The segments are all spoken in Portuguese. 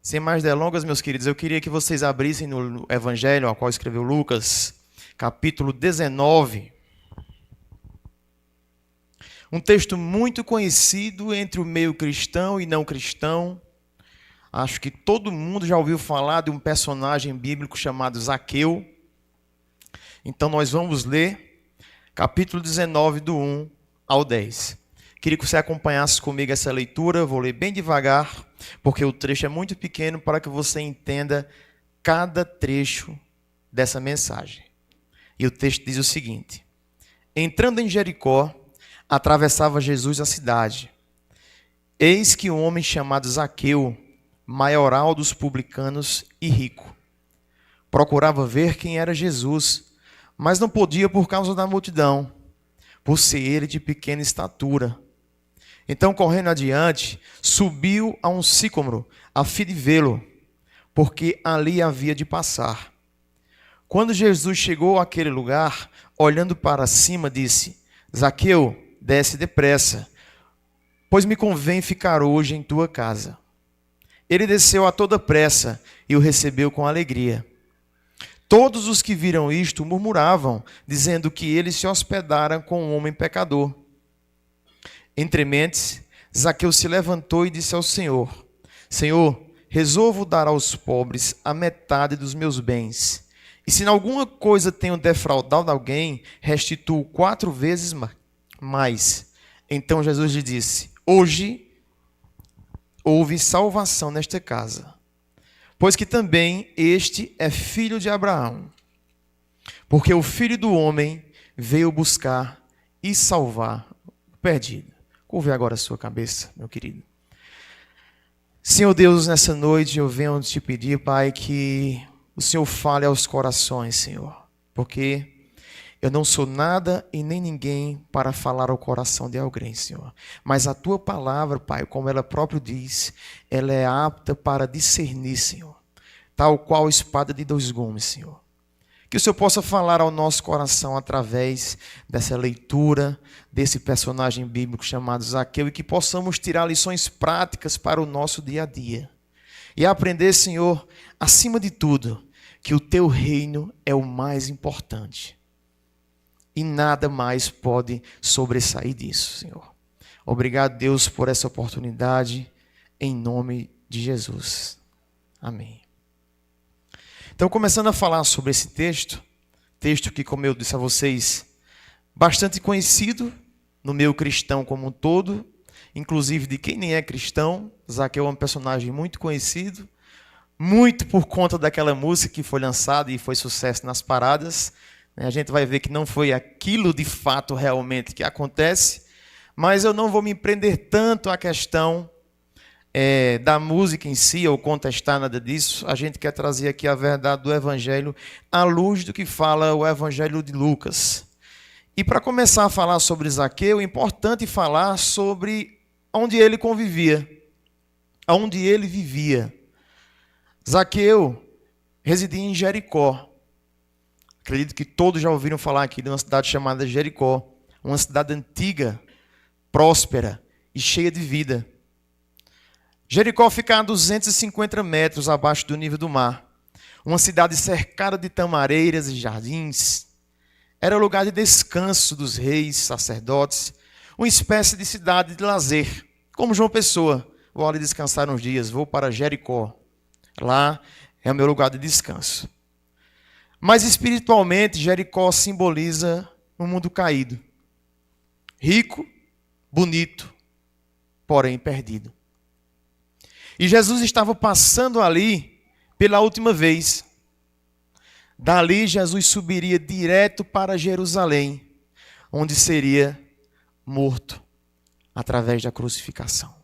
Sem mais delongas, meus queridos, eu queria que vocês abrissem no Evangelho ao qual escreveu Lucas, capítulo 19. Um texto muito conhecido entre o meio cristão e não cristão. Acho que todo mundo já ouviu falar de um personagem bíblico chamado Zaqueu. Então nós vamos ler capítulo 19, do 1 ao 10. Queria que você acompanhasse comigo essa leitura. Vou ler bem devagar, porque o trecho é muito pequeno para que você entenda cada trecho dessa mensagem. E o texto diz o seguinte: entrando em Jericó, atravessava Jesus a cidade. Eis que um homem chamado Zaqueu, maioral dos publicanos e rico, procurava ver quem era Jesus, mas não podia por causa da multidão, por ser ele de pequena estatura. Então, correndo adiante, subiu a um sicômoro, a fim de vê-lo, porque ali havia de passar. Quando Jesus chegou àquele lugar, olhando para cima, disse: Zaqueu, desce depressa, pois me convém ficar hoje em tua casa. Ele desceu a toda pressa e o recebeu com alegria. Todos os que viram isto murmuravam, dizendo que ele se hospedara com um homem pecador. Entre mentes, Zaqueu se levantou e disse ao Senhor: Senhor, resolvo dar aos pobres a metade dos meus bens. E se em alguma coisa tenho defraudado alguém, restituo 4 vezes mais. Então Jesus lhe disse: hoje houve salvação nesta casa, pois que também este é filho de Abraão. Porque o Filho do Homem veio buscar e salvar o perdido. Curve agora a sua cabeça, meu querido. Senhor Deus, nessa noite eu venho te pedir, Pai, que o Senhor fale aos corações, Senhor. Porque eu não sou nada e nem ninguém para falar ao coração de alguém, Senhor. Mas a Tua palavra, Pai, como ela própria diz, ela é apta para discernir, Senhor. Tal qual espada de 2 gumes, Senhor. Que o Senhor possa falar ao nosso coração através dessa leitura, desse personagem bíblico chamado Zaqueu, e que possamos tirar lições práticas para o nosso dia a dia. E aprender, Senhor, acima de tudo, que o Teu reino é o mais importante. E nada mais pode sobressair disso, Senhor. Obrigado, Deus, por essa oportunidade, em nome de Jesus. Amém. Então, começando a falar sobre esse texto que, como eu disse a vocês, bastante conhecido no meio cristão como um todo, inclusive de quem nem é cristão. Zaqueu é um personagem muito conhecido, muito por conta daquela música que foi lançada e foi sucesso nas paradas. A gente vai ver que não foi aquilo de fato realmente que acontece, mas eu não vou me prender tanto à questão da música em si, ou contestar nada disso. A gente quer trazer aqui a verdade do Evangelho à luz do que fala o Evangelho de Lucas. E para começar a falar sobre Zaqueu, é importante falar sobre onde ele convivia, onde ele vivia. Zaqueu residia em Jericó. Acredito que todos já ouviram falar aqui de uma cidade chamada Jericó, uma cidade antiga, próspera e cheia de vida. Jericó fica a 250 metros abaixo do nível do mar. Uma cidade cercada de tamareiras e jardins. Era lugar de descanso dos reis, sacerdotes, uma espécie de cidade de lazer, como João Pessoa. Vou ali descansar uns dias, vou para Jericó. Lá é o meu lugar de descanso. Mas espiritualmente, Jericó simboliza um mundo caído. Rico, bonito, porém perdido. E Jesus estava passando ali pela última vez. Dali, Jesus subiria direto para Jerusalém, onde seria morto através da crucificação.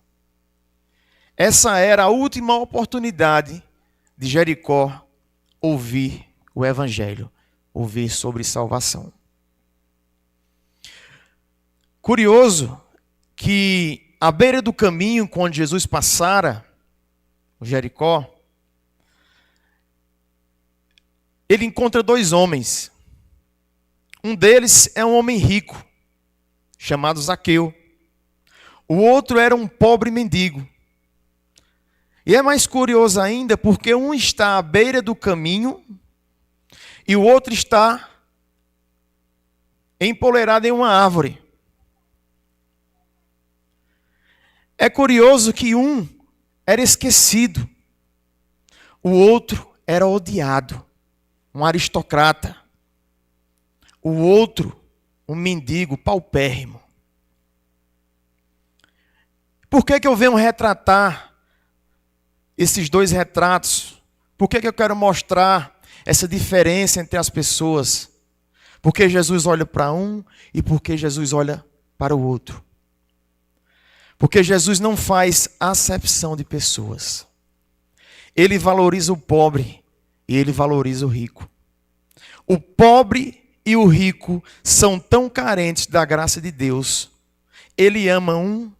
Essa era a última oportunidade de Jericó ouvir o Evangelho, ouvir sobre salvação. Curioso que à beira do caminho onde Jesus passara, Jericó, ele encontra 2 homens. Um deles é um homem rico, chamado Zaqueu. O outro era um pobre mendigo. E é mais curioso ainda porque um está à beira do caminho e o outro está empoleirado em uma árvore. É curioso que um era esquecido, o outro era odiado, um aristocrata. O outro, um mendigo paupérrimo. Por que eu venho retratar esses dois retratos? Por que eu quero mostrar essa diferença entre as pessoas? Porque Jesus olha para um e porque Jesus olha para o outro. Porque Jesus não faz acepção de pessoas. Ele valoriza o pobre e ele valoriza o rico. O pobre e o rico são tão carentes da graça de Deus. Ele ama um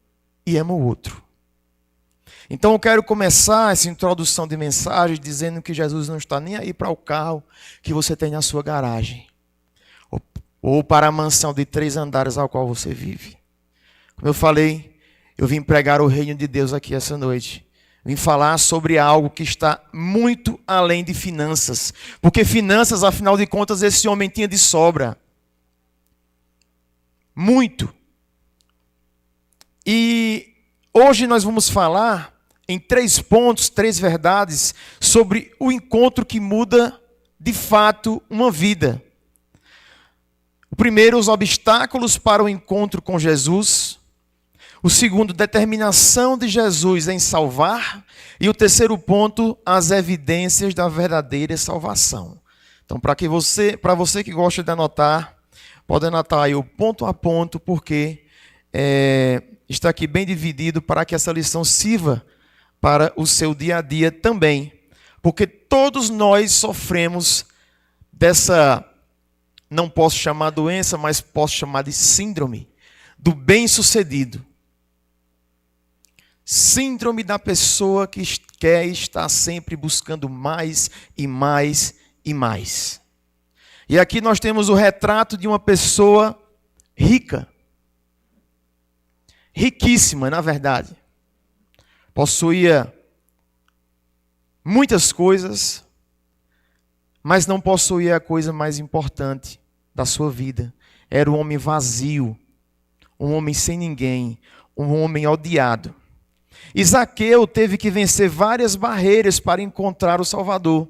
e ama o outro. Então eu quero começar essa introdução de mensagem dizendo que Jesus não está nem aí para o carro que você tem na sua garagem. Ou para a mansão de 3 andares ao qual você vive. Como eu falei, eu vim pregar o reino de Deus aqui essa noite. Vim falar sobre algo que está muito além de finanças. Porque finanças, afinal de contas, esse homem tinha de sobra. Muito. E hoje nós vamos falar em 3 pontos, 3 verdades, sobre o encontro que muda, de fato, uma vida. O primeiro, os obstáculos para o encontro com Jesus. O segundo, determinação de Jesus em salvar. E o terceiro ponto, as evidências da verdadeira salvação. Então, para você que gosta de anotar, pode anotar aí o ponto a ponto, porque está aqui bem dividido para que essa lição sirva para o seu dia a dia também. Porque todos nós sofremos dessa, não posso chamar doença, mas posso chamar de síndrome do bem-sucedido. Síndrome da pessoa que quer estar sempre buscando mais e mais e mais. E aqui nós temos o retrato de uma pessoa rica. Riquíssima, na verdade. Possuía muitas coisas, mas não possuía a coisa mais importante da sua vida. Era um homem vazio, um homem sem ninguém, um homem odiado. E Zaqueu teve que vencer várias barreiras para encontrar o Salvador.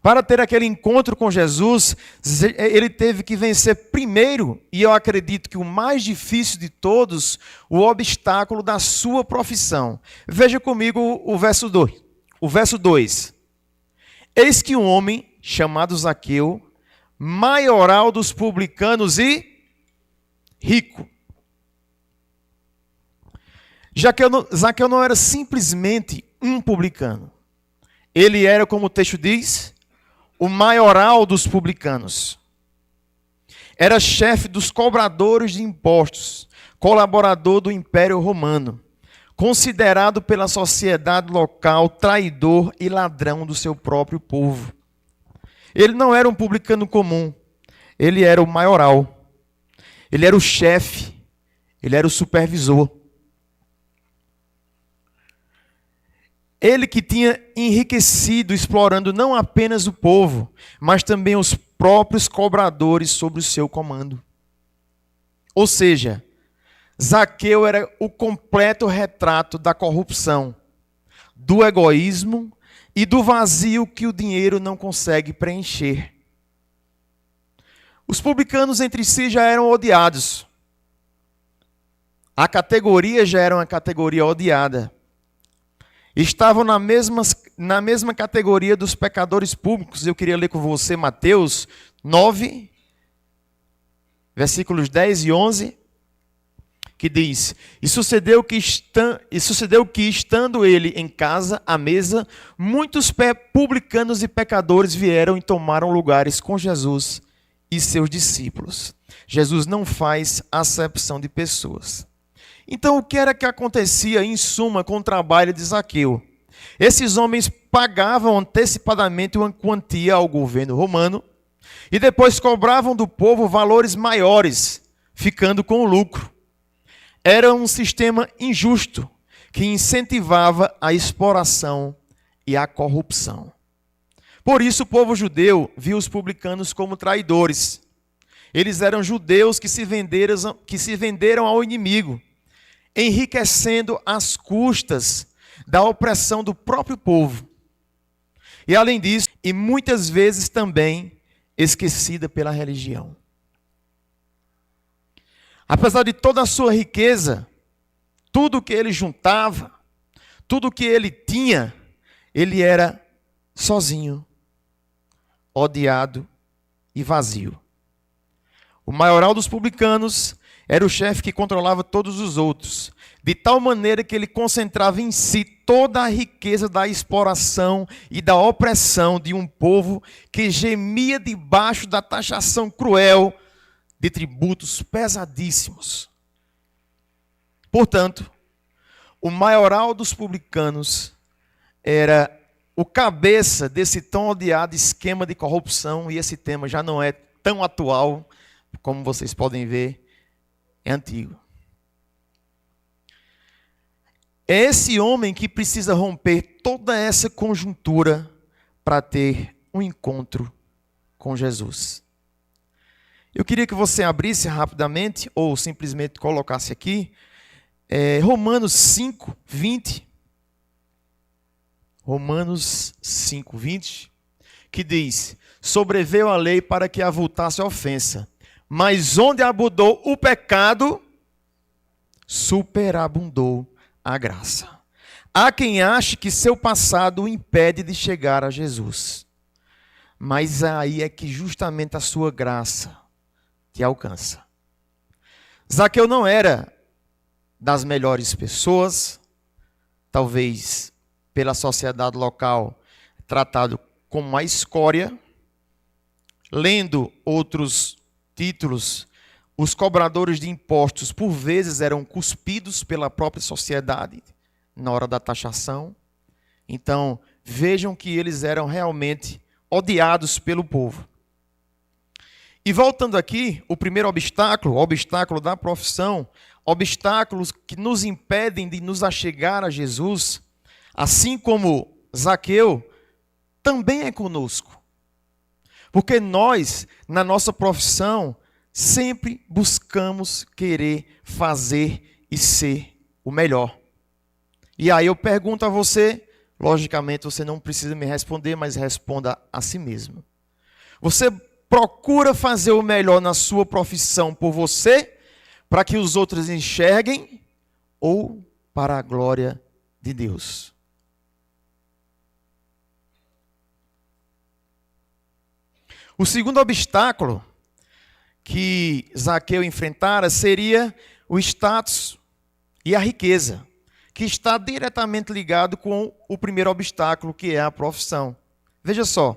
Para ter aquele encontro com Jesus, ele teve que vencer primeiro, e eu acredito que o mais difícil de todos, o obstáculo da sua profissão. Veja comigo o verso 2. O verso 2. Eis que um homem chamado Zaqueu, maioral dos publicanos e rico. Zaqueu não era simplesmente um publicano. Ele era, como o texto diz, o maioral dos publicanos. Era chefe dos cobradores de impostos, colaborador do Império Romano, considerado pela sociedade local traidor e ladrão do seu próprio povo. Ele não era um publicano comum, ele era o maioral, ele era o chefe, ele era o supervisor. Ele que tinha enriquecido, explorando não apenas o povo, mas também os próprios cobradores sob o seu comando. Ou seja, Zaqueu era o completo retrato da corrupção, do egoísmo e do vazio que o dinheiro não consegue preencher. Os publicanos entre si já eram odiados. A categoria já era uma categoria odiada. Estavam na mesma categoria dos pecadores públicos. Eu queria ler com você Mateus 9, versículos 10 e 11, que diz: E sucedeu que estando ele em casa, à mesa, muitos publicanos e pecadores vieram e tomaram lugares com Jesus e seus discípulos. Jesus não faz acepção de pessoas. Então, o que era que acontecia, em suma, com o trabalho de Zaqueu? Esses homens pagavam antecipadamente uma quantia ao governo romano e depois cobravam do povo valores maiores, ficando com o lucro. Era um sistema injusto, que incentivava a exploração e a corrupção. Por isso o povo judeu viu os publicanos como traidores. Eles eram judeus que se venderam ao inimigo, enriquecendo às custas da opressão do próprio povo. E além disso, e muitas vezes também esquecida pela religião. Apesar de toda a sua riqueza, tudo que ele juntava, tudo que ele tinha, ele era sozinho, odiado e vazio. O maioral dos publicanos era o chefe que controlava todos os outros, de tal maneira que ele concentrava em si toda a riqueza da exploração e da opressão de um povo que gemia debaixo da taxação cruel de tributos pesadíssimos. Portanto, o maioral dos publicanos era o cabeça desse tão odiado esquema de corrupção, e esse tema já não é tão atual, como vocês podem ver, é antigo. É esse homem que precisa romper toda essa conjuntura para ter um encontro com Jesus. Eu queria que você abrisse rapidamente, ou simplesmente colocasse aqui, Romanos 5, 20. Romanos 5, 20, que diz: sobreveio a lei para que avultasse a ofensa, mas onde abundou o pecado, superabundou a graça. Há quem ache que seu passado o impede de chegar a Jesus, mas aí é que justamente a sua graça te alcança. Zaqueu não era das melhores pessoas, talvez pela sociedade local tratado como uma escória. Lendo outros títulos, os cobradores de impostos por vezes eram cuspidos pela própria sociedade na hora da taxação. Então, vejam que eles eram realmente odiados pelo povo. E voltando aqui, o primeiro obstáculo, o obstáculo da profissão, obstáculos que nos impedem de nos achegar a Jesus, assim como Zaqueu, também é conosco. Porque nós, na nossa profissão, sempre buscamos querer fazer e ser o melhor. E aí eu pergunto a você, logicamente você não precisa me responder, mas responda a si mesmo. Você procura fazer o melhor na sua profissão por você, para que os outros enxerguem, ou para a glória de Deus? O segundo obstáculo que Zaqueu enfrentara seria o status e a riqueza, que está diretamente ligado com o primeiro obstáculo, que é a profissão. Veja só,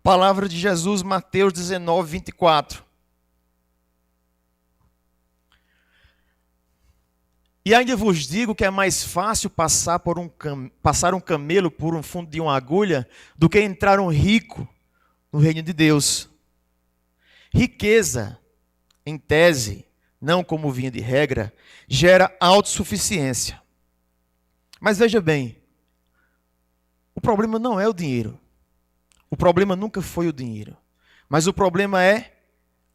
palavra de Jesus, Mateus 19, 24. E ainda vos digo que é mais fácil passar um camelo por um fundo de uma agulha do que entrar um rico no reino de Deus. Riqueza, em tese, não como vinha de regra, gera autossuficiência. Mas veja bem, o problema não é o dinheiro. O problema nunca foi o dinheiro. Mas o problema é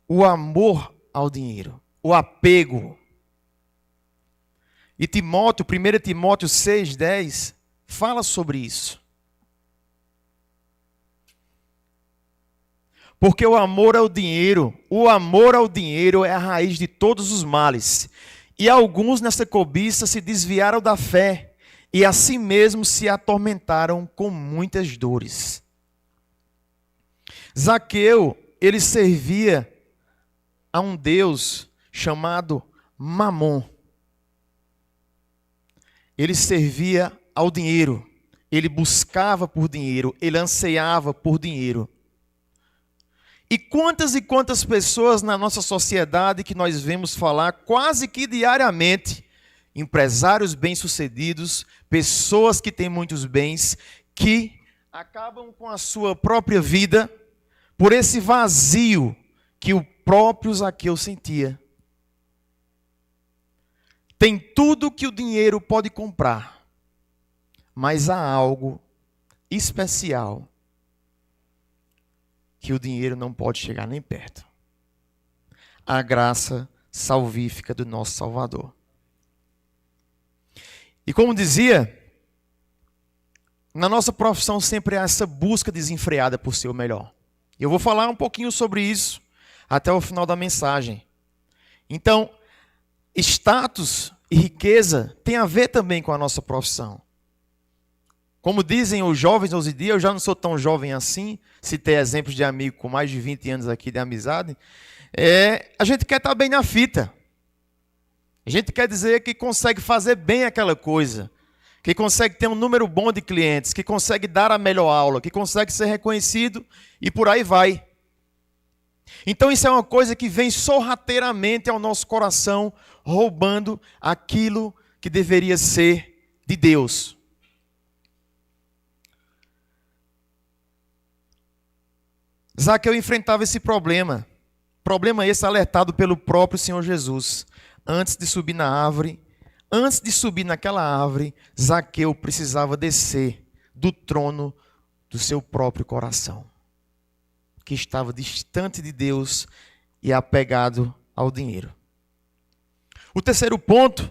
o amor ao dinheiro, o apego. E Timóteo, 1 Timóteo 6,10, fala sobre isso. Porque o amor ao dinheiro é a raiz de todos os males. E alguns nessa cobiça se desviaram da fé e a si mesmos se atormentaram com muitas dores. Zaqueu, ele servia a um Deus chamado Mamon. Ele servia ao dinheiro, ele buscava por dinheiro, ele anseiava por dinheiro. E quantas pessoas na nossa sociedade que nós vemos falar quase que diariamente, empresários bem-sucedidos, pessoas que têm muitos bens, que acabam com a sua própria vida por esse vazio que o próprio Zaqueu sentia. tem tudo que o dinheiro pode comprar, mas há algo especial que o dinheiro não pode chegar nem perto. A graça salvífica do nosso Salvador. E como dizia, na nossa profissão sempre há essa busca desenfreada por ser o melhor. Eu vou falar um pouquinho sobre isso até o final da mensagem. Então, status e riqueza tem a ver também com a nossa profissão. Como dizem os jovens hoje em dia, eu já não sou tão jovem assim, citei exemplos de amigo com mais de 20 anos aqui de amizade, a gente quer estar bem na fita. A gente quer dizer que consegue fazer bem aquela coisa, que consegue ter um número bom de clientes, que consegue dar a melhor aula, que consegue ser reconhecido e por aí vai. Então isso é uma coisa que vem sorrateiramente ao nosso coração, roubando aquilo que deveria ser de Deus. Zaqueu enfrentava esse problema esse alertado pelo próprio Senhor Jesus. Antes de subir na árvore, antes de subir naquela árvore, Zaqueu precisava descer do trono do seu próprio coração, que estava distante de Deus e apegado ao dinheiro. O terceiro ponto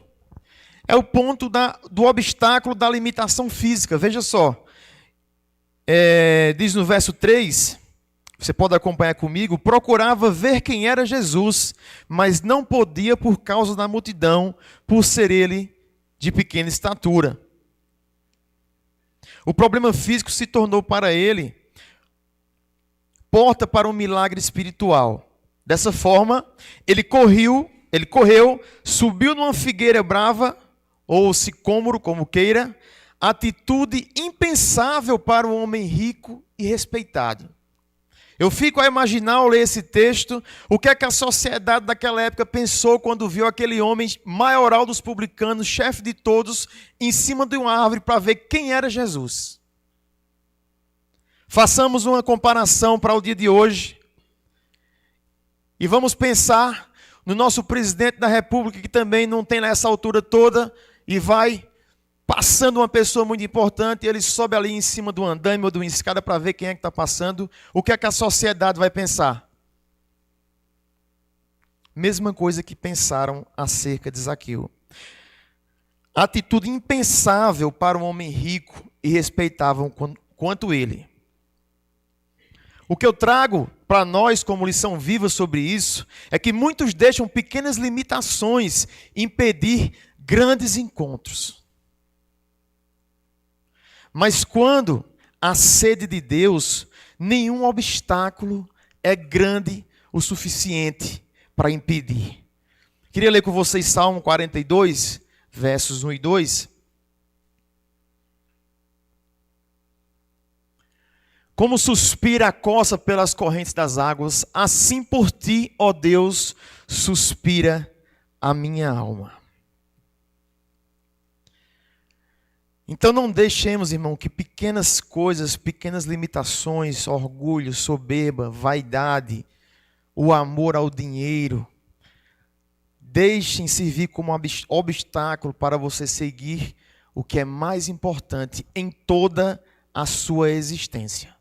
é o ponto do obstáculo da limitação física. Veja só, diz no verso 3, você pode acompanhar comigo, procurava ver quem era Jesus, mas não podia por causa da multidão, por ser ele de pequena estatura. O problema físico se tornou para ele porta para um milagre espiritual. Dessa forma, ele correu, subiu numa figueira brava, ou sicômoro, como queira, atitude impensável para um homem rico e respeitado. Eu fico a imaginar, ao ler esse texto, o que é que a sociedade daquela época pensou quando viu aquele homem maioral dos publicanos, chefe de todos, em cima de uma árvore para ver quem era Jesus. Façamos uma comparação para o dia de hoje e vamos pensar no nosso presidente da República, que também não tem nessa altura toda, e vai passando uma pessoa muito importante, e ele sobe ali em cima do andaime ou de uma escada para ver quem é que está passando. O que é que a sociedade vai pensar? Mesma coisa que pensaram acerca de Zaqueu. Atitude impensável para um homem rico e respeitável quanto ele. O que eu trago para nós como lição viva sobre isso é que muitos deixam pequenas limitações impedir grandes encontros. Mas quando há sede de Deus, nenhum obstáculo é grande o suficiente para impedir. Queria ler com vocês Salmo 42, versos 1 e 2. Como suspira a costa pelas correntes das águas, assim por ti, ó Deus, suspira a minha alma. Então não deixemos, irmão, que pequenas coisas, pequenas limitações, orgulho, soberba, vaidade, o amor ao dinheiro, deixem servir como obstáculo para você seguir o que é mais importante em toda a sua existência.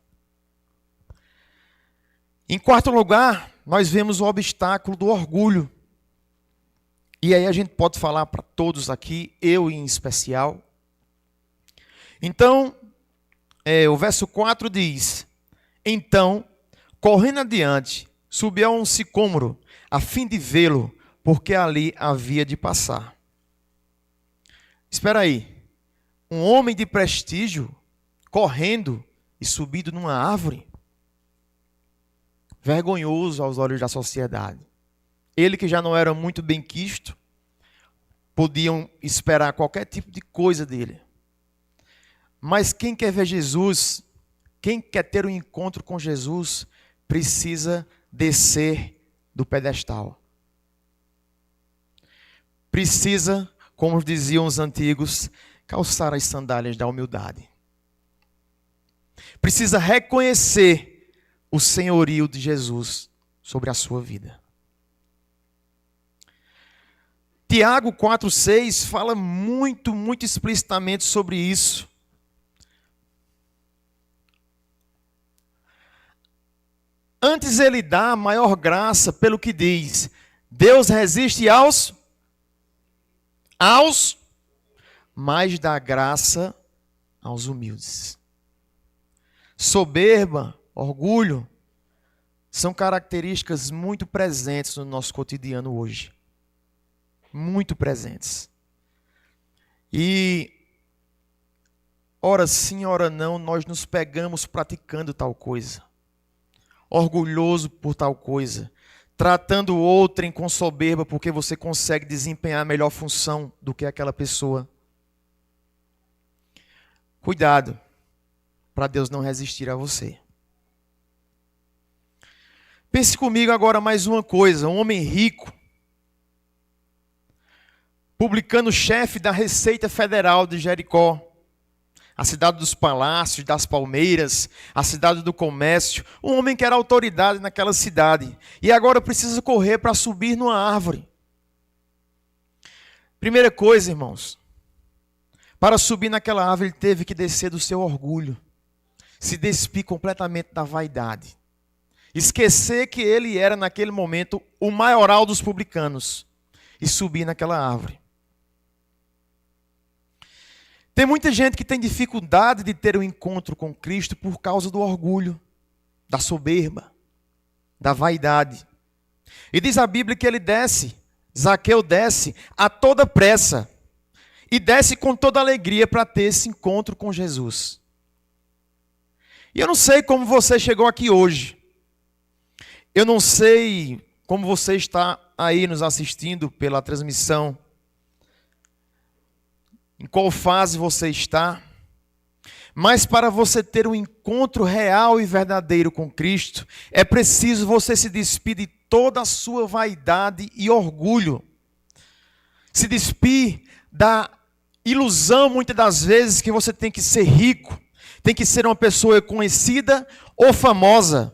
Em quarto lugar, nós vemos o obstáculo do orgulho. E aí a gente pode falar para todos aqui, eu em especial. Então, o verso 4 diz: então, correndo adiante, subiu a um sicômoro, a fim de vê-lo, porque ali havia de passar. Espera aí, um homem de prestígio, correndo e subindo numa árvore? Vergonhoso aos olhos da sociedade. Ele que já não era muito bem quisto, podiam esperar qualquer tipo de coisa dele. Mas quem quer ver Jesus, quem quer ter um encontro com Jesus, precisa descer do pedestal. Precisa, como diziam os antigos, calçar as sandálias da humildade. Precisa reconhecer o senhorio de Jesus sobre a sua vida. Tiago 4,6 fala muito explicitamente sobre isso. Antes ele dá maior graça pelo que diz: Deus resiste aos, mas dá graça aos humildes. Soberba, orgulho, são características muito presentes no nosso cotidiano hoje. Muito presentes. E, ora sim, ora não, nós nos pegamos praticando tal coisa. Orgulhoso por tal coisa. Tratando outrem com soberba porque você consegue desempenhar a melhor função do que aquela pessoa. Cuidado, para Deus não resistir a você. Pense comigo agora mais uma coisa. Um homem rico, publicano-chefe da Receita Federal de Jericó, a cidade dos palácios, das palmeiras, a cidade do comércio, um homem que era autoridade naquela cidade, e agora precisa correr para subir numa árvore. Primeira coisa, irmãos, para subir naquela árvore ele teve que descer do seu orgulho, se despir completamente da vaidade, esquecer que ele era naquele momento o maioral dos publicanos e subir naquela árvore. Tem muita gente que tem dificuldade de ter um encontro com Cristo por causa do orgulho, da soberba, da vaidade. E diz a Bíblia que ele desce, Zaqueu desce a toda pressa e desce com toda alegria para ter esse encontro com Jesus. E eu não sei como você chegou aqui hoje. Eu não sei como você está aí nos assistindo pela transmissão. Em qual fase você está, mas para você ter um encontro real e verdadeiro com Cristo, é preciso você se despir de toda a sua vaidade e orgulho. Se despir da ilusão, muitas das vezes, que você tem que ser rico, tem que ser uma pessoa conhecida ou famosa.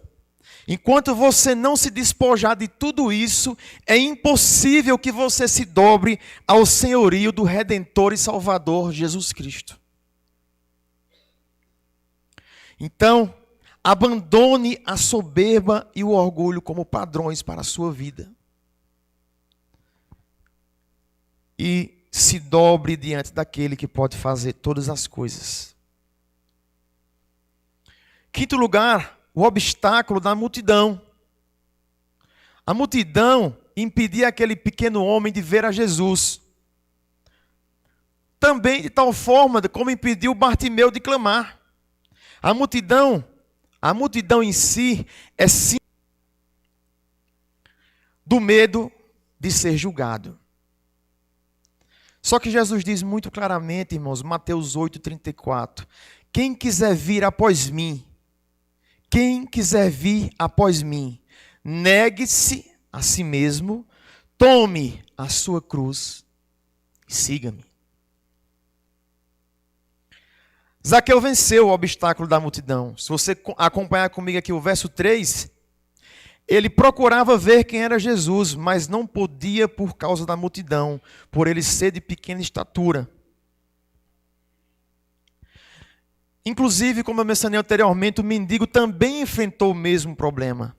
Enquanto você não se despojar de tudo isso, é impossível que você se dobre ao senhorio do Redentor e Salvador Jesus Cristo. Então, abandone a soberba e o orgulho como padrões para a sua vida. E se dobre diante daquele que pode fazer todas as coisas. Quinto lugar, o obstáculo da multidão. A multidão impedia aquele pequeno homem de ver a Jesus. Também de tal forma como impediu Bartimeu de clamar. A multidão em si é sim do medo de ser julgado. Só que Jesus diz muito claramente, irmãos, Mateus 8:34, quem quiser vir após mim, negue-se a si mesmo, tome a sua cruz e siga-me. Zaqueu venceu o obstáculo da multidão. Se você acompanhar comigo aqui o verso 3, ele procurava ver quem era Jesus, mas não podia por causa da multidão, por ele ser de pequena estatura. Inclusive, como eu mencionei anteriormente, o mendigo também enfrentou o mesmo problema.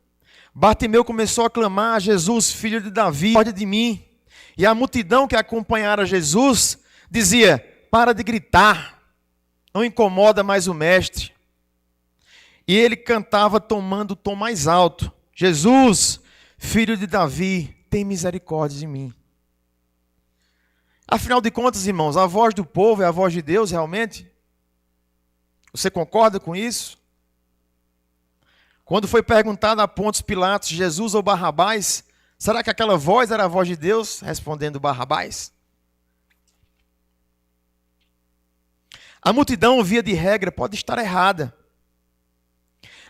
Bartimeu começou a clamar a Jesus, filho de Davi, pode de mim. E a multidão que acompanhara Jesus dizia, para de gritar, não incomoda mais o mestre. E ele cantava tomando o tom mais alto, Jesus, filho de Davi, tem misericórdia de mim. Afinal de contas, irmãos, a voz do povo é a voz de Deus realmente? Você concorda com isso? Quando foi perguntado a Pôncio Pilatos, Jesus ou Barrabás, será que aquela voz era a voz de Deus respondendo Barrabás? A multidão, via de regra, pode estar errada.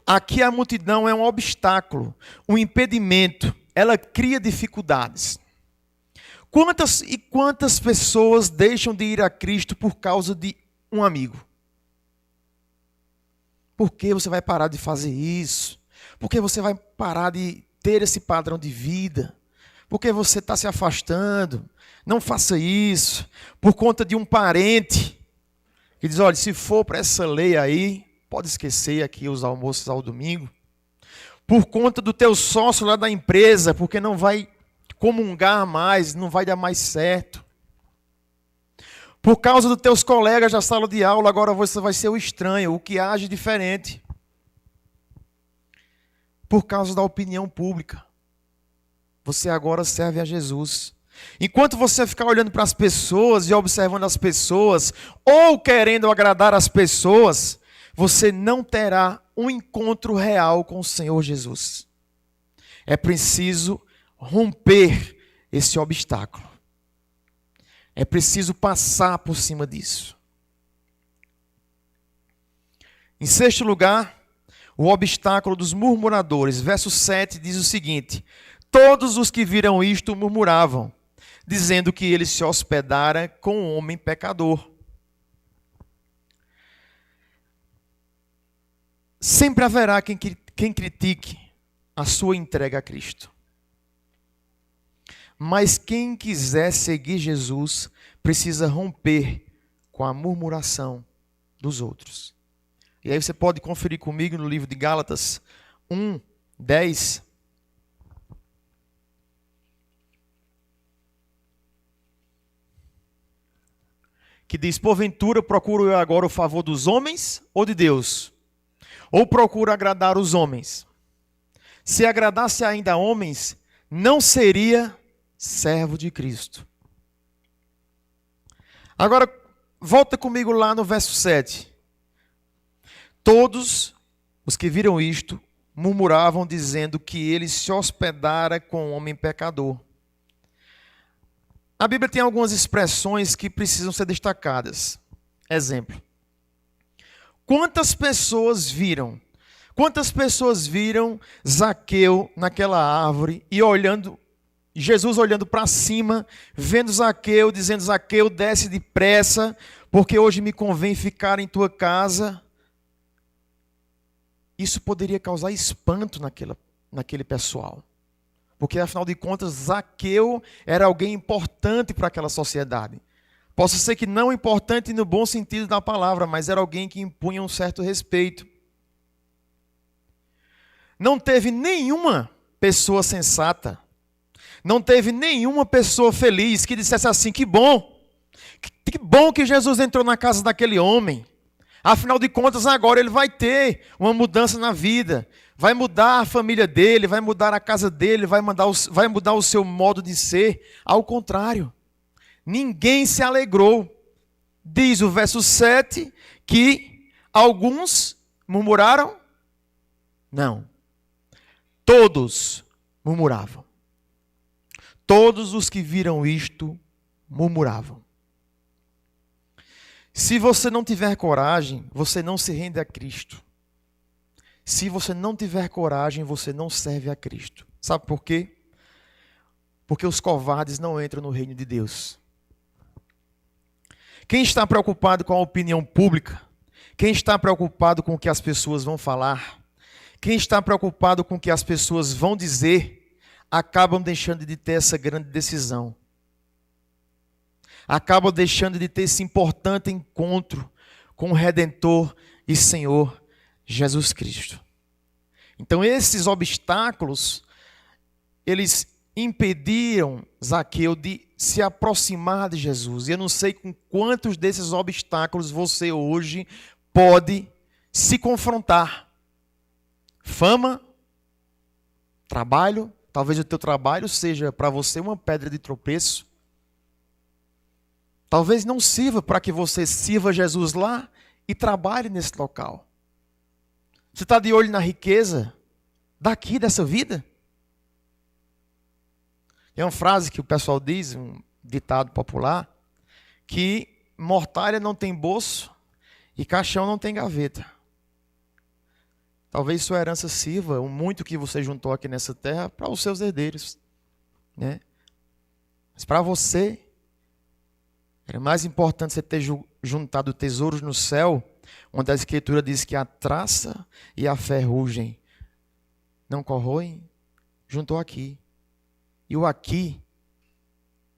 Aqui a multidão é um obstáculo, um impedimento. Ela cria dificuldades. Quantas pessoas deixam de ir a Cristo por causa de um amigo? Por que você vai parar de fazer isso? Por que você vai parar de ter esse padrão de vida? porque você está se afastando. Não faça isso por conta de um parente que diz, olha, se for para essa lei aí, pode esquecer aqui os almoços ao domingo. Por conta do teu sócio lá da empresa, porque não vai comungar mais, não vai dar mais certo. Por causa dos teus colegas da sala de aula, agora você vai ser o estranho, o que age diferente. Por causa da opinião pública. Você agora serve a Jesus. Enquanto você ficar olhando para as pessoas e observando as pessoas, ou querendo agradar as pessoas, você não terá um encontro real com o Senhor Jesus. É preciso romper esse obstáculo. É preciso passar por cima disso. Em sexto lugar, o obstáculo dos murmuradores. Verso 7 diz o seguinte: todos os que viram isto murmuravam, dizendo que ele se hospedara com um homem pecador. Sempre haverá quem critique a sua entrega a Cristo. Mas quem quiser seguir Jesus precisa romper com a murmuração dos outros. E aí você pode conferir comigo no livro de Gálatas 1:10. Que diz, porventura procuro eu agora o favor dos homens ou de Deus? Ou procuro agradar os homens? Se agradasse ainda a homens, não seria servo de Cristo. Agora, volta comigo lá no verso 7. Todos os que viram isto murmuravam, dizendo que ele se hospedara com um homem pecador. A Bíblia tem algumas expressões que precisam ser destacadas. Exemplo. Quantas pessoas viram Zaqueu naquela árvore e Jesus olhando para cima, vendo Zaqueu, dizendo, Zaqueu, desce depressa, porque hoje me convém ficar em tua casa. Isso poderia causar espanto naquele pessoal. Porque, afinal de contas, Zaqueu era alguém importante para aquela sociedade. Possa ser que não importante no bom sentido da palavra, mas era alguém que impunha um certo respeito. Não teve nenhuma pessoa sensata, não teve nenhuma pessoa feliz que dissesse assim, que bom que Jesus entrou na casa daquele homem. Afinal de contas, agora ele vai ter uma mudança na vida. Vai mudar a família dele, vai mudar a casa dele, vai mudar o seu modo de ser. Ao contrário, ninguém se alegrou. Diz o verso 7 que alguns murmuraram? Não. Todos murmuravam. Todos os que viram isto murmuravam. Se você não tiver coragem, você não se rende a Cristo. Se você não tiver coragem, você não serve a Cristo. Sabe por quê? Porque os covardes não entram no reino de Deus. Quem está preocupado com a opinião pública, quem está preocupado com o que as pessoas vão falar, quem está preocupado com o que as pessoas vão dizer, acabam deixando de ter essa grande decisão. Acabam deixando de ter esse importante encontro com o Redentor e Senhor Jesus Cristo. Então esses obstáculos, eles impediram Zaqueu de se aproximar de Jesus. E eu não sei com quantos desses obstáculos você hoje pode se confrontar. Fama, trabalho, talvez o teu trabalho seja para você uma pedra de tropeço. Talvez não sirva para que você sirva Jesus lá e trabalhe nesse local. Você está de olho na riqueza daqui, dessa vida? É uma frase que o pessoal diz, um ditado popular, que mortalha não tem bolso e caixão não tem gaveta. Talvez sua herança sirva, o muito que você juntou aqui nessa terra, para os seus herdeiros, né? Mas para você, era mais importante você ter juntado tesouros no céu, onde a Escritura diz que a traça e a ferrugem não corroem, juntou aqui. E o aqui,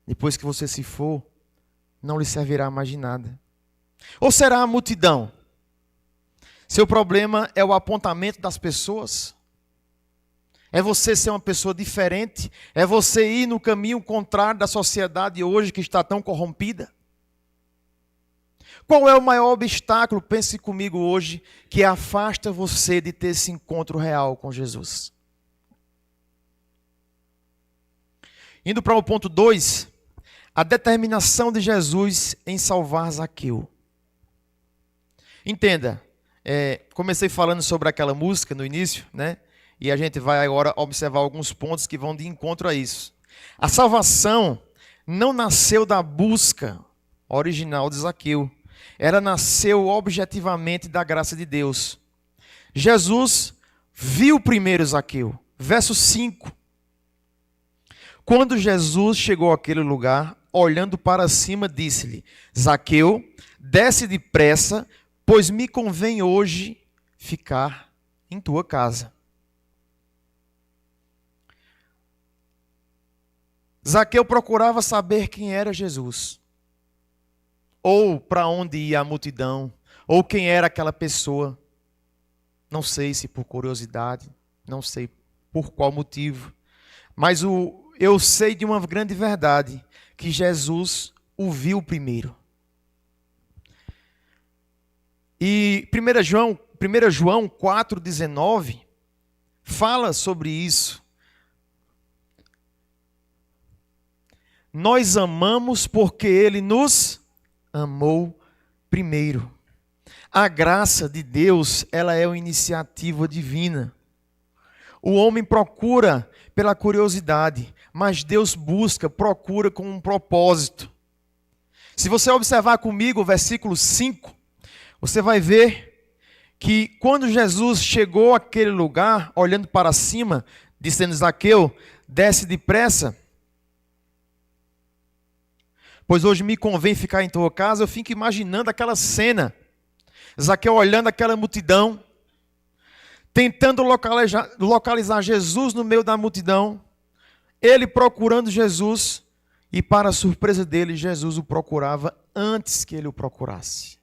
depois que você se for, não lhe servirá mais de nada. Ou será a multidão? Seu problema é o apontamento das pessoas? É você ser uma pessoa diferente? É você ir no caminho contrário da sociedade hoje que está tão corrompida? Qual é o maior obstáculo, pense comigo hoje, que afasta você de ter esse encontro real com Jesus? Indo para o ponto 2, a determinação de Jesus em salvar Zaqueu. Entenda, comecei falando sobre aquela música no início, né? E a gente vai agora observar alguns pontos que vão de encontro a isso. A salvação não nasceu da busca original de Zaqueu. Ela nasceu objetivamente da graça de Deus. Jesus viu primeiro Zaqueu. Verso 5. Quando Jesus chegou àquele lugar, olhando para cima, disse-lhe: Zaqueu, desce depressa, pois me convém hoje ficar em tua casa. Zaqueu procurava saber quem era Jesus, ou para onde ia a multidão, ou quem era aquela pessoa. Não sei se por curiosidade, não sei por qual motivo, mas eu sei de uma grande verdade, que Jesus o viu primeiro. E 1 João 4,19 fala sobre isso. Nós amamos porque Ele nos amou primeiro. A graça de Deus, ela é uma iniciativa divina. O homem procura pela curiosidade, mas Deus procura com um propósito. Se você observar comigo o versículo 5, você vai ver que quando Jesus chegou àquele lugar, olhando para cima, dizendo: Zaqueu, desce depressa, pois hoje me convém ficar em tua casa. Eu fico imaginando aquela cena, Zaqueu olhando aquela multidão, tentando localizar Jesus no meio da multidão, ele procurando Jesus, e para a surpresa dele, Jesus o procurava antes que ele o procurasse.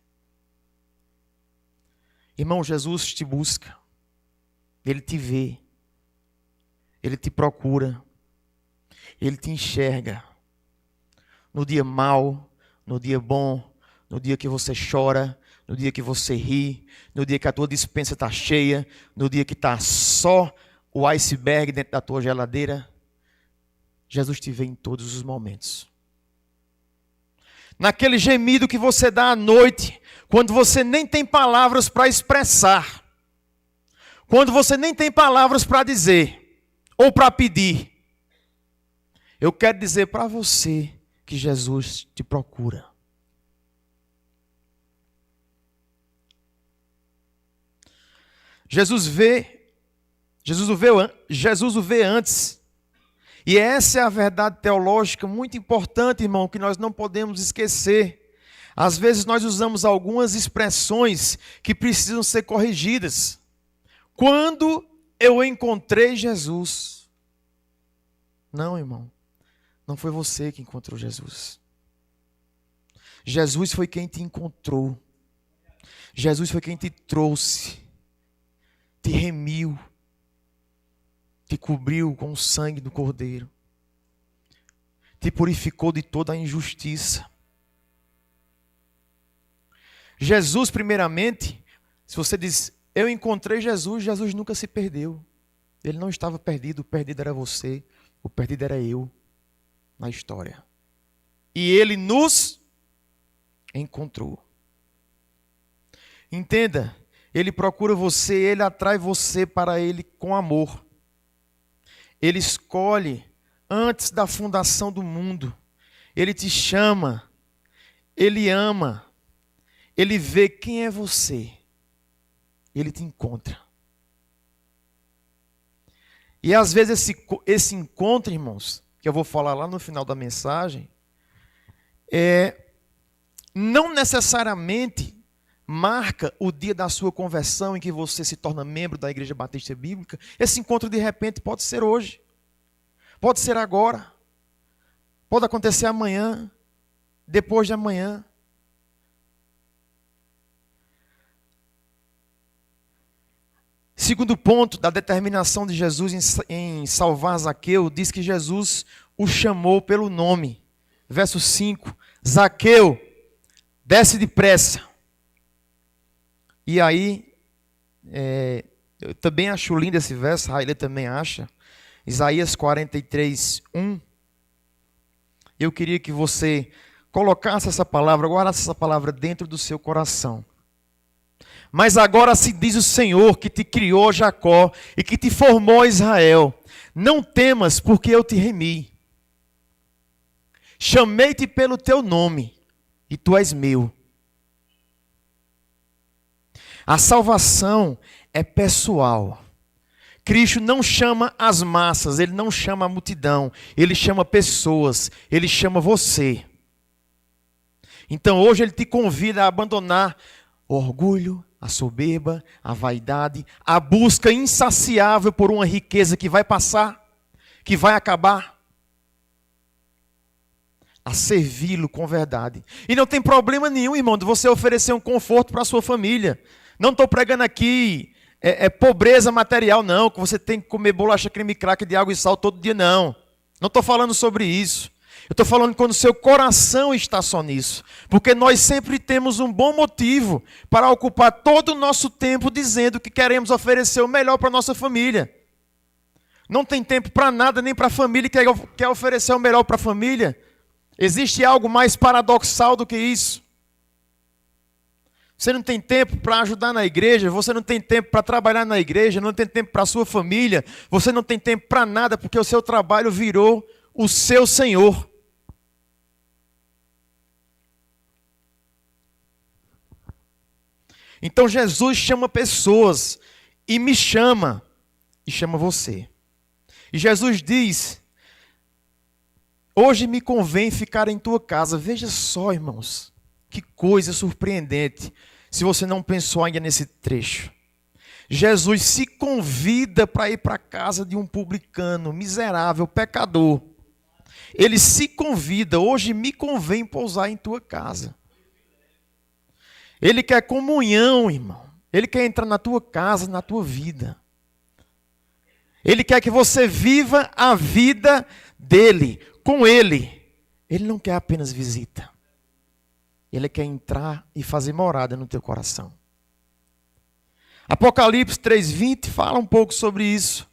Irmão, Jesus te busca, Ele te vê, Ele te procura, Ele te enxerga. No dia mau, no dia bom, no dia que você chora, no dia que você ri, no dia que a tua despensa está cheia, no dia que está só o iceberg dentro da tua geladeira, Jesus te vê em todos os momentos. Naquele gemido que você dá à noite, quando você nem tem palavras para expressar, quando você nem tem palavras para dizer, ou para pedir, eu quero dizer para você que Jesus te procura. Jesus o vê antes. E essa é a verdade teológica muito importante, irmão, que nós não podemos esquecer. Às vezes nós usamos algumas expressões que precisam ser corrigidas. Quando eu encontrei Jesus. Não, irmão. Não foi você que encontrou Jesus. Jesus foi quem te encontrou. Jesus foi quem te trouxe. Te remiu. Te cobriu com o sangue do Cordeiro. Te purificou de toda a injustiça. Jesus, primeiramente, se você diz, eu encontrei Jesus, Jesus nunca se perdeu. Ele não estava perdido, o perdido era você, o perdido era eu, na história. E Ele nos encontrou. Entenda, Ele procura você, Ele atrai você para Ele com amor. Ele escolhe antes da fundação do mundo. Ele te chama, Ele ama. Ele vê quem é você. Ele te encontra. E às vezes esse encontro, irmãos, que eu vou falar lá no final da mensagem, não necessariamente marca o dia da sua conversão em que você se torna membro da Igreja Batista Bíblica. Esse encontro de repente pode ser hoje. Pode ser agora. Pode acontecer amanhã, depois de amanhã. Segundo ponto da determinação de Jesus em salvar Zaqueu, diz que Jesus o chamou pelo nome. Verso 5, Zaqueu, desce depressa. E aí, eu também acho lindo esse verso, Raíla também acha. Isaías 43, 1. Eu queria que você colocasse essa palavra, guardasse essa palavra dentro do seu coração. Mas agora se diz o Senhor que te criou, Jacó, e que te formou, Israel. Não temas, porque eu te remi. Chamei-te pelo teu nome, e tu és meu. A salvação é pessoal. Cristo não chama as massas, Ele não chama a multidão, Ele chama pessoas, Ele chama você. Então hoje Ele te convida a abandonar o orgulho, a soberba, a vaidade, a busca insaciável por uma riqueza que vai passar, que vai acabar, a servi-lo com verdade. E não tem problema nenhum, irmão, de você oferecer um conforto para a sua família. Não estou pregando aqui pobreza material, não, que você tem que comer bolacha creme cracker de água e sal todo dia, não. Não estou falando sobre isso. Eu estou falando quando o seu coração está só nisso. Porque nós sempre temos um bom motivo para ocupar todo o nosso tempo dizendo que queremos oferecer o melhor para a nossa família. Não tem tempo para nada, nem para a família que quer oferecer o melhor para a família. Existe algo mais paradoxal do que isso. Você não tem tempo para ajudar na igreja, você não tem tempo para trabalhar na igreja, não tem tempo para a sua família, você não tem tempo para nada, porque o seu trabalho virou o seu Senhor. Então Jesus chama pessoas e me chama e chama você. E Jesus diz: hoje me convém ficar em tua casa. Veja só, irmãos, que coisa surpreendente, se você não pensou ainda nesse trecho. Jesus se convida para ir para a casa de um publicano, miserável, pecador. Ele se convida: hoje me convém pousar em tua casa. Ele quer comunhão, irmão. Ele quer entrar na tua casa, na tua vida. Ele quer que você viva a vida dele, com ele. Ele não quer apenas visita. Ele quer entrar e fazer morada no teu coração. Apocalipse 3:20 fala um pouco sobre isso.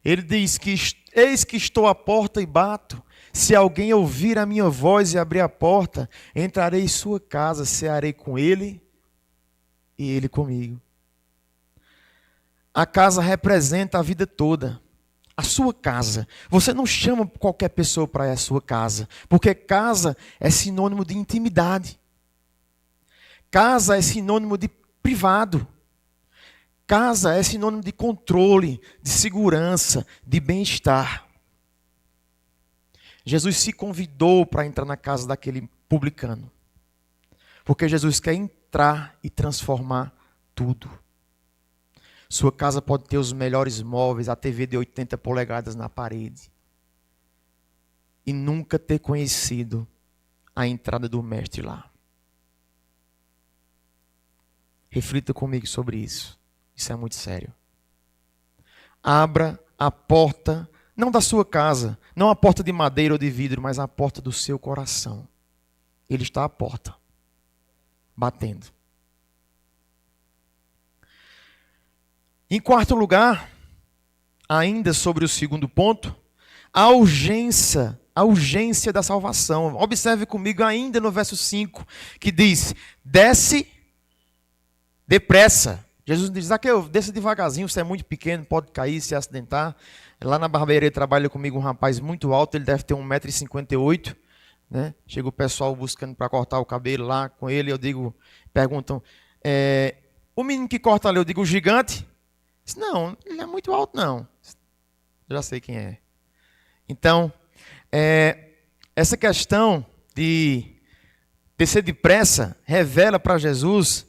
Ele diz que eis que estou à porta e bato. Se alguém ouvir a minha voz e abrir a porta, entrarei em sua casa, cearei com ele e ele comigo. A casa representa a vida toda. A sua casa. Você não chama qualquer pessoa para ir à sua casa, porque casa é sinônimo de intimidade. Casa é sinônimo de privado. Casa é sinônimo de controle, de segurança, de bem-estar. Jesus se convidou para entrar na casa daquele publicano, porque Jesus quer entrar e transformar tudo. Sua casa pode ter os melhores móveis, a TV de 80 polegadas na parede, e nunca ter conhecido a entrada do mestre lá. Reflita comigo sobre isso. Isso é muito sério. Abra a porta, não da sua casa, não a porta de madeira ou de vidro, mas a porta do seu coração. Ele está à porta, batendo. Em quarto lugar, ainda sobre o segundo ponto, a urgência da salvação. Observe comigo ainda no verso 5, que diz: desce depressa. Jesus diz: Zaqueu, desça devagarzinho, você é muito pequeno, pode cair, se acidentar. Lá na barbearia trabalha comigo um rapaz muito alto, ele deve ter 1,58 m. Né? Chega o pessoal buscando para cortar o cabelo lá com ele, perguntam, o menino que corta ali, eu digo, o gigante? Diz, não, ele é muito alto não. Já sei quem é. Então, essa questão de descer depressa revela para Jesus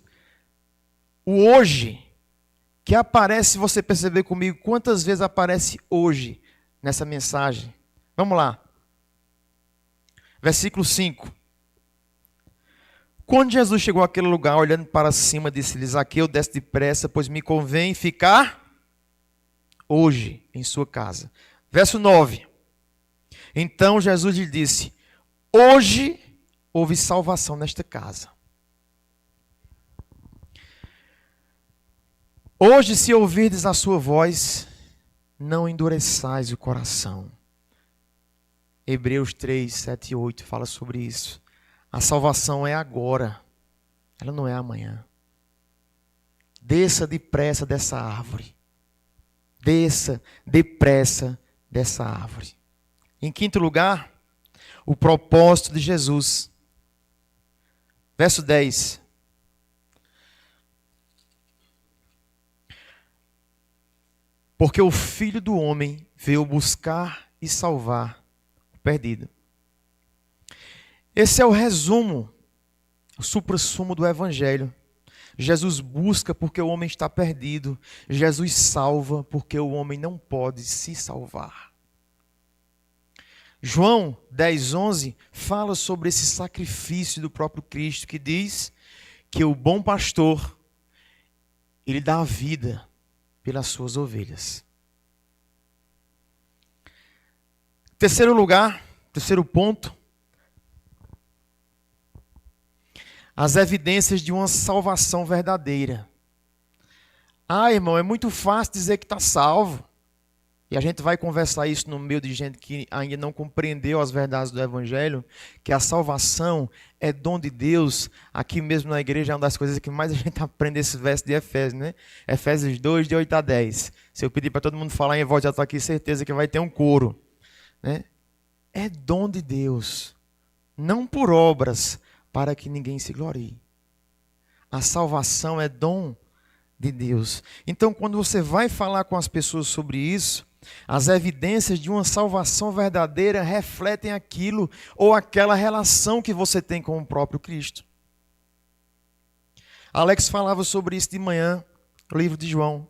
o hoje, que aparece, se você perceber comigo, quantas vezes aparece hoje nessa mensagem. Vamos lá. Versículo 5. Quando Jesus chegou àquele lugar, olhando para cima, disse-lhe: Zaqueu, desce depressa, pois me convém ficar hoje em sua casa. Verso 9. Então Jesus lhe disse: hoje houve salvação nesta casa. Hoje, se ouvirdes a sua voz, não endureçais o coração. Hebreus 3, 7 e 8 fala sobre isso. A salvação é agora, ela não é amanhã. Desça depressa dessa árvore. Desça depressa dessa árvore. Em quinto lugar, o propósito de Jesus. Verso 10. Porque o Filho do Homem veio buscar e salvar o perdido. Esse é o resumo, o suprassumo do Evangelho. Jesus busca porque o homem está perdido. Jesus salva porque o homem não pode se salvar. João 10, 11 fala sobre esse sacrifício do próprio Cristo, que diz que o bom pastor, ele dá a vida pelas suas ovelhas. Terceiro lugar, terceiro ponto, as evidências de uma salvação verdadeira. Ah, irmão, é muito fácil dizer que está salvo. E a gente vai conversar isso no meio de gente que ainda não compreendeu as verdades do Evangelho, que a salvação é dom de Deus. Aqui mesmo na igreja é uma das coisas que mais a gente aprende esse verso de Efésios, né? Efésios 2, de 8 a 10. Se eu pedir para todo mundo falar em voz, já estou aqui certeza que vai ter um coro, né? É dom de Deus, não por obras, para que ninguém se glorie. A salvação é dom de Deus. Então, quando você vai falar com as pessoas sobre isso, as evidências de uma salvação verdadeira refletem aquilo ou aquela relação que você tem com o próprio Cristo. Alex falava sobre isso de manhã, no livro de João.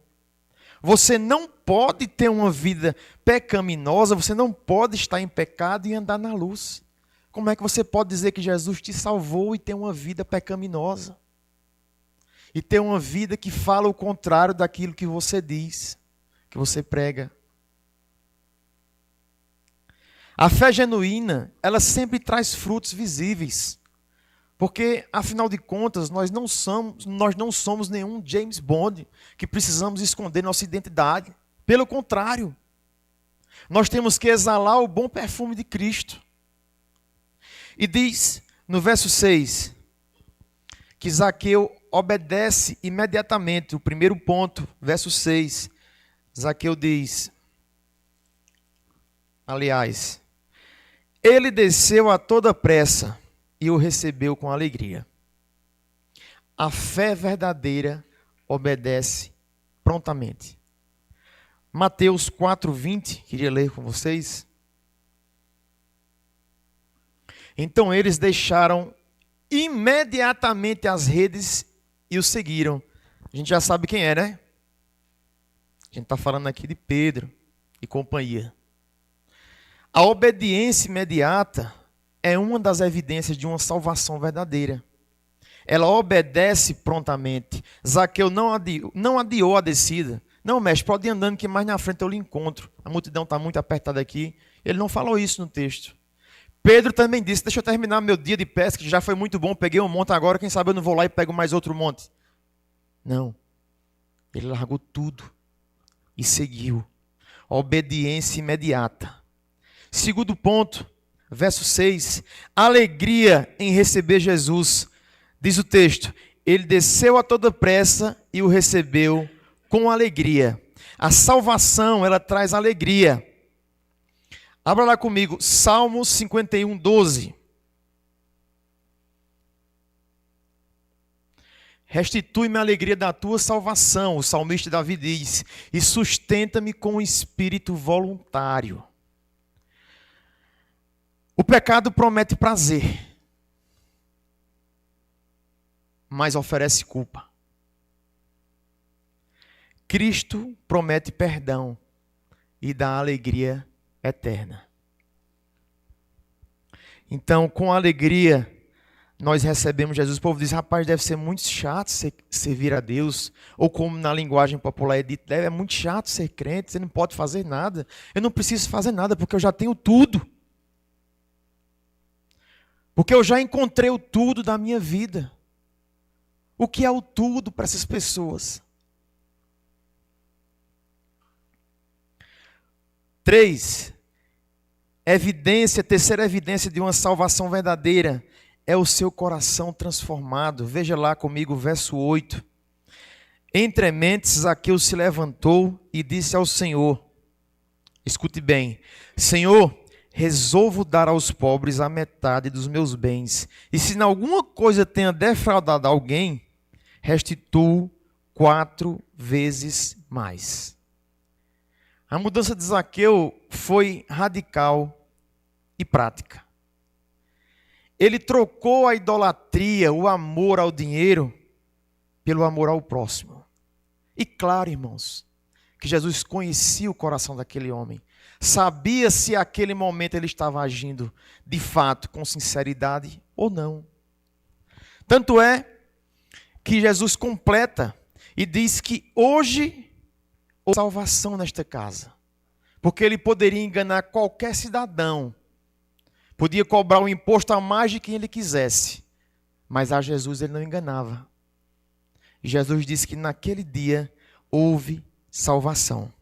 Você não pode ter uma vida pecaminosa, você não pode estar em pecado e andar na luz. Como é que você pode dizer que Jesus te salvou e ter uma vida pecaminosa? E ter uma vida que fala o contrário daquilo que você diz, que você prega? A fé genuína, ela sempre traz frutos visíveis. Porque, afinal de contas, nós não somos nenhum James Bond que precisamos esconder nossa identidade. Pelo contrário, nós temos que exalar o bom perfume de Cristo. E diz no verso 6 que Zaqueu obedece imediatamente. O primeiro ponto, verso 6. Zaqueu diz, aliás, ele desceu a toda pressa e o recebeu com alegria. A fé verdadeira obedece prontamente. Mateus 4:20, queria ler com vocês. Então eles deixaram imediatamente as redes e o seguiram. A gente já sabe quem é, né? A gente está falando aqui de Pedro e companhia. A obediência imediata é uma das evidências de uma salvação verdadeira. Ela obedece prontamente. Zaqueu não adiou a descida. Não, mestre, pode ir andando que mais na frente eu lhe encontro. A multidão está muito apertada aqui. Ele não falou isso no texto. Pedro também disse, deixa eu terminar meu dia de pesca, que já foi muito bom, peguei um monte agora, quem sabe eu não vou lá e pego mais outro monte. Não. Ele largou tudo e seguiu. Obediência imediata. Segundo ponto, verso 6. Alegria em receber Jesus. Diz o texto, ele desceu a toda pressa e o recebeu com alegria. A salvação, ela traz alegria. Abra lá comigo, Salmos 51, 12. Restitui-me a alegria da tua salvação, o salmista Davi diz, e sustenta-me com um espírito voluntário. O pecado promete prazer, mas oferece culpa. Cristo promete perdão e dá alegria eterna. Então, com alegria, nós recebemos Jesus. O povo diz, rapaz, deve ser muito chato servir a Deus. Ou como na linguagem popular é dito, é muito chato ser crente, você não pode fazer nada. Eu não preciso fazer nada, porque eu já tenho tudo. Porque eu já encontrei o tudo da minha vida. O que é o tudo para essas pessoas? 3. Terceira evidência de uma salvação verdadeira é o seu coração transformado. Veja lá comigo o verso 8. Entre mentes, Zaqueu se levantou e disse ao Senhor, escute bem, Senhor, resolvo dar aos pobres a metade dos meus bens, e se em alguma coisa tenha defraudado alguém, restituo 4 vezes mais. A mudança de Zaqueu foi radical e prática. Ele trocou a idolatria, o amor ao dinheiro, pelo amor ao próximo. E claro, irmãos, que Jesus conhecia o coração daquele homem. Sabia se aquele momento ele estava agindo de fato com sinceridade ou não. Tanto é que Jesus completa e diz que hoje houve salvação nesta casa. Porque ele poderia enganar qualquer cidadão. Podia cobrar um imposto a mais de quem ele quisesse. Mas a Jesus ele não enganava. E Jesus disse que naquele dia houve salvação.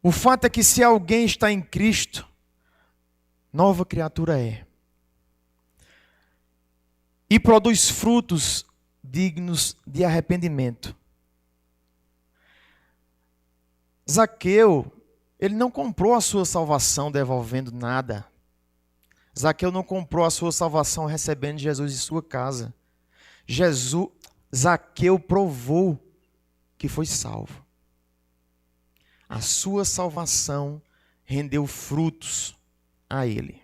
O fato é que se alguém está em Cristo, nova criatura é. E produz frutos dignos de arrependimento. Zaqueu, ele não comprou a sua salvação devolvendo nada. Zaqueu não comprou a sua salvação recebendo Jesus em sua casa. Zaqueu provou que foi salvo. A sua salvação rendeu frutos a ele.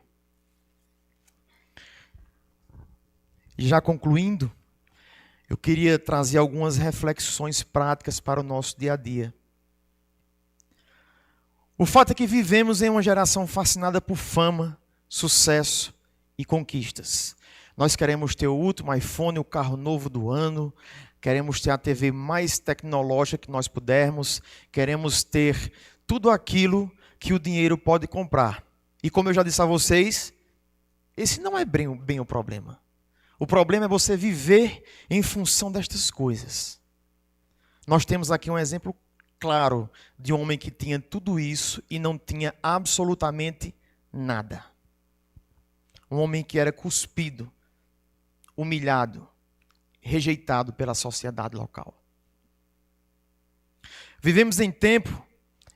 E já concluindo, eu queria trazer algumas reflexões práticas para o nosso dia a dia. O fato é que vivemos em uma geração fascinada por fama, sucesso e conquistas. Nós queremos ter o último iPhone, o carro novo do ano, queremos ter a TV mais tecnológica que nós pudermos, queremos ter tudo aquilo que o dinheiro pode comprar. E como eu já disse a vocês, esse não é bem o problema. O problema é você viver em função destas coisas. Nós temos aqui um exemplo claro de um homem que tinha tudo isso e não tinha absolutamente nada. Um homem que era cuspido, humilhado, rejeitado pela sociedade local. Vivemos em tempo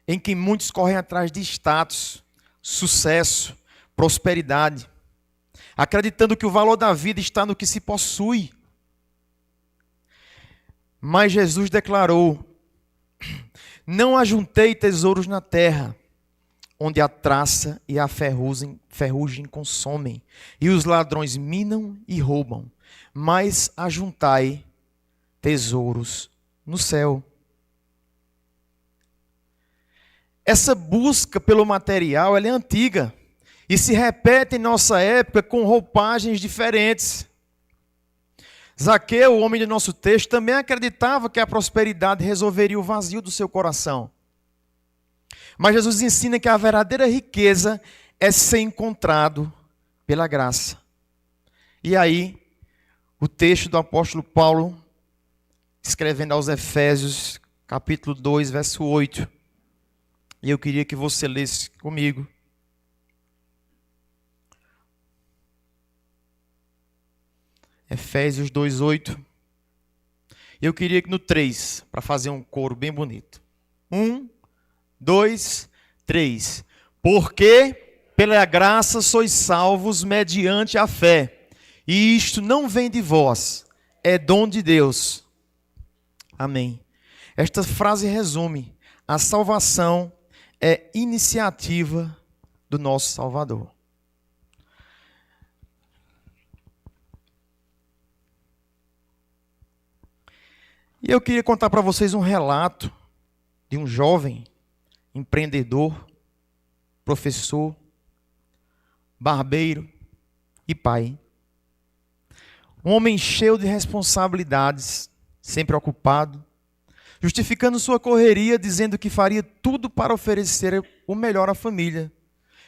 em que muitos correm atrás de status, sucesso, prosperidade, acreditando que o valor da vida está no que se possui. Mas Jesus declarou: não ajuntei tesouros na terra, onde a traça e a ferrugem consomem, e os ladrões minam e roubam, mas ajuntai tesouros no céu. Essa busca pelo material, ela é antiga e se repete em nossa época com roupagens diferentes. Zaqueu, o homem do nosso texto, também acreditava que a prosperidade resolveria o vazio do seu coração. Mas Jesus ensina que a verdadeira riqueza é ser encontrado pela graça. E aí, o texto do apóstolo Paulo, escrevendo aos Efésios, capítulo 2, verso 8. E eu queria que você lesse comigo. Efésios 2, 8. Eu queria que no 3, para fazer um coro bem bonito. 1, 2, 3. Porque pela graça sois salvos mediante a fé. E isto não vem de vós, é dom de Deus. Amém. Esta frase resume: a salvação é iniciativa do nosso Salvador. E eu queria contar para vocês um relato de um jovem empreendedor, professor, barbeiro e pai. Um homem cheio de responsabilidades, sempre ocupado, justificando sua correria, dizendo que faria tudo para oferecer o melhor à família,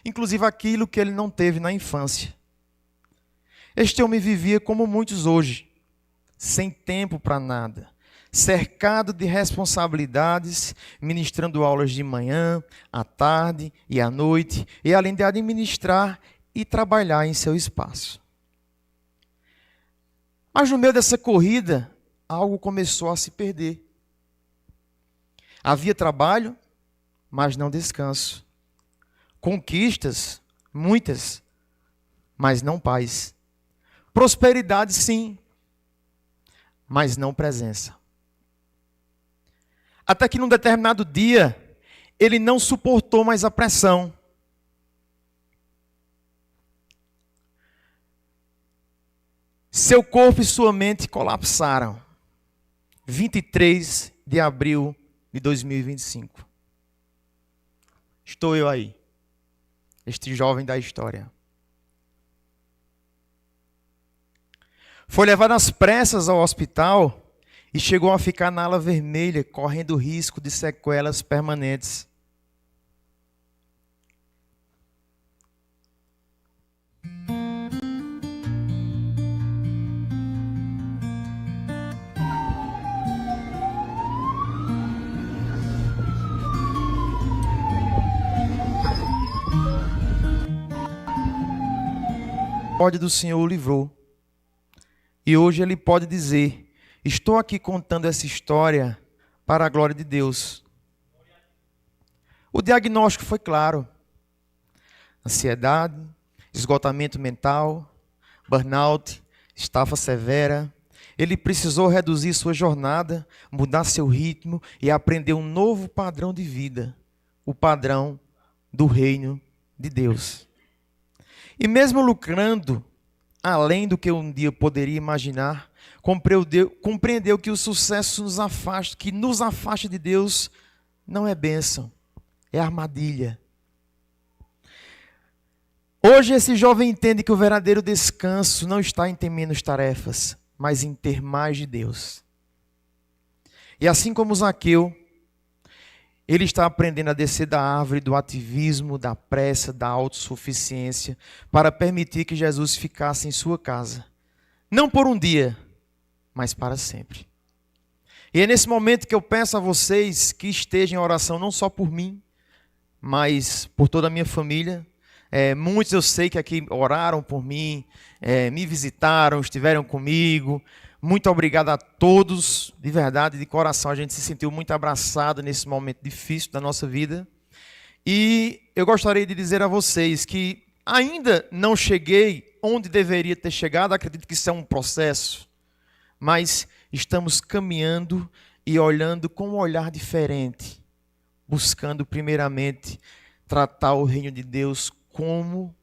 inclusive aquilo que ele não teve na infância. Este homem vivia como muitos hoje, sem tempo para nada, cercado de responsabilidades, ministrando aulas de manhã, à tarde e à noite, e além de administrar e trabalhar em seu espaço. Mas no meio dessa corrida, algo começou a se perder. Havia trabalho, mas não descanso. Conquistas, muitas, mas não paz. Prosperidade, sim, mas não presença. Até que num determinado dia, ele não suportou mais a pressão. Seu corpo e sua mente colapsaram. 23 de abril de 2025. Estou eu aí, este jovem da história. Foi levado às pressas ao hospital e chegou a ficar na ala vermelha, correndo risco de sequelas permanentes. A ordem do Senhor o livrou. E hoje ele pode dizer: estou aqui contando essa história para a glória de Deus. O diagnóstico foi claro: ansiedade, esgotamento mental, burnout, estafa severa. Ele precisou reduzir sua jornada, mudar seu ritmo e aprender um novo padrão de vida, o padrão do reino de Deus. E mesmo lucrando além do que um dia poderia imaginar, compreendeu que o sucesso nos afasta de Deus não é bênção, é armadilha. Hoje esse jovem entende que o verdadeiro descanso não está em ter menos tarefas, mas em ter mais de Deus. E assim como Zaqueu, ele está aprendendo a descer da árvore do ativismo, da pressa, da autossuficiência, para permitir que Jesus ficasse em sua casa. Não por um dia, mas para sempre. E é nesse momento que eu peço a vocês que estejam em oração, não só por mim, mas por toda a minha família. Muitos eu sei que aqui oraram por mim, me visitaram, estiveram comigo. Muito obrigado a todos, de verdade, de coração. A gente se sentiu muito abraçado nesse momento difícil da nossa vida. E eu gostaria de dizer a vocês que ainda não cheguei onde deveria ter chegado. Acredito que isso é um processo. Mas estamos caminhando e olhando com um olhar diferente. Buscando primeiramente tratar o reino de Deus como